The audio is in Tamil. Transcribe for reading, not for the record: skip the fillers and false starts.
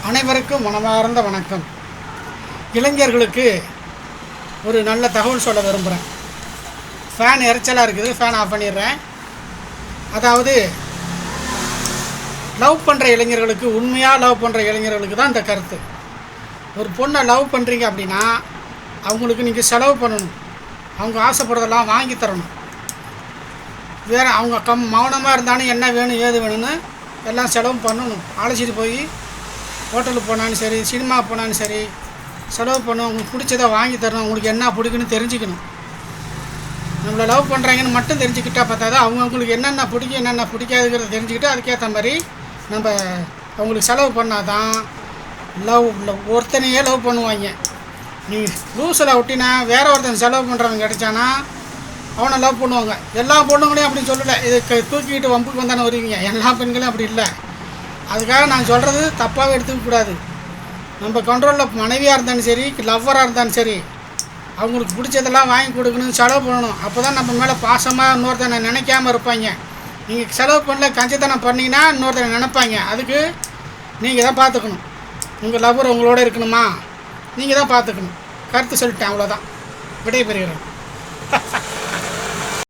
அனைவருக்கும் மனமார்ந்த வணக்கம். இளைஞர்களுக்கு ஒரு நல்ல தகவல் சொல்ல விரும்புகிறேன். ஃபேன் இறைச்சலாக இருக்குது, ஃபேன் ஆஃப் பண்ணிடுறேன். அதாவது லவ் பண்ணுற இளைஞர்களுக்கு, உண்மையாக லவ் பண்ணுற இளைஞர்களுக்கு தான் இந்த கருத்து. ஒரு பொண்ணை லவ் பண்ணுறீங்க அப்படின்னா அவங்களுக்கு நீங்கள் செலவு பண்ணணும், அவங்க ஆசைப்படுறதெல்லாம் வாங்கி தரணும். வேறு அவங்க மௌனமாக இருந்தாலும் என்ன வேணும் ஏது வேணும்னு எல்லாம் செலவும் பண்ணணும். அழைச்சிட்டு போய் ஹோட்டலுக்கு போனாலும் சரி, சினிமா போனாலும் சரி செலவு பண்ணணும். உங்களுக்கு பிடிச்சதை வாங்கி தரணும். உங்களுக்கு என்ன பிடிக்குன்னு தெரிஞ்சுக்கணும். நம்மளை லவ் பண்ணுறாங்கன்னு மட்டும் தெரிஞ்சுக்கிட்டால் பார்த்தாதான் அவங்களுக்கு என்னென்ன பிடிக்கும் என்னென்ன பிடிக்காதுங்கிறத தெரிஞ்சுக்கிட்டு அதுக்கேற்ற மாதிரி நம்ம அவங்களுக்கு செலவு பண்ணால் தான் ஒருத்தனையே லவ் பண்ணுவாங்க. நீ லூஸில் விட்டினா வேறு ஒருத்தன் செலவு பண்ணுறவங்க கிடைச்சானா அவனை லவ் பண்ணுவாங்க. எல்லா பொண்ணுங்களையும் அப்படி சொல்லலை, இதுக்கு தூக்கிக்கிட்டு வம்புக்கு வந்தானே வருவீங்க. எல்லா பெண்களையும் அப்படி இல்லை. அதுக்காக நான் சொல்கிறது தப்பாகவே எடுத்துக்கக்கூடாது. நம்ம கண்ட்ரோலில் மனைவியாக இருந்தாலும் சரி, லவ்வராக இருந்தாலும் சரி, அவங்களுக்கு பிடிச்சதெல்லாம் வாங்கி கொடுக்கணும், செலவு பண்ணணும். அப்போ தான் நம்ம மேலே பாசமாக இன்னொருத்தனை நினைக்காமல் இருப்பாங்க. நீங்கள் செலவு பண்ணல கஞ்சத்தனம் பண்ணிங்கன்னா இன்னொருத்தனை நினைப்பாங்க. அதுக்கு நீங்கள் தான் பார்த்துக்கணும். உங்கள் லவ்வர் உங்களோட இருக்கணுமா, நீங்கள் தான் பார்த்துக்கணும். கருத்து சொல்லிட்டேன், அவ்வளோதான். விடைபெறுகிறேன்.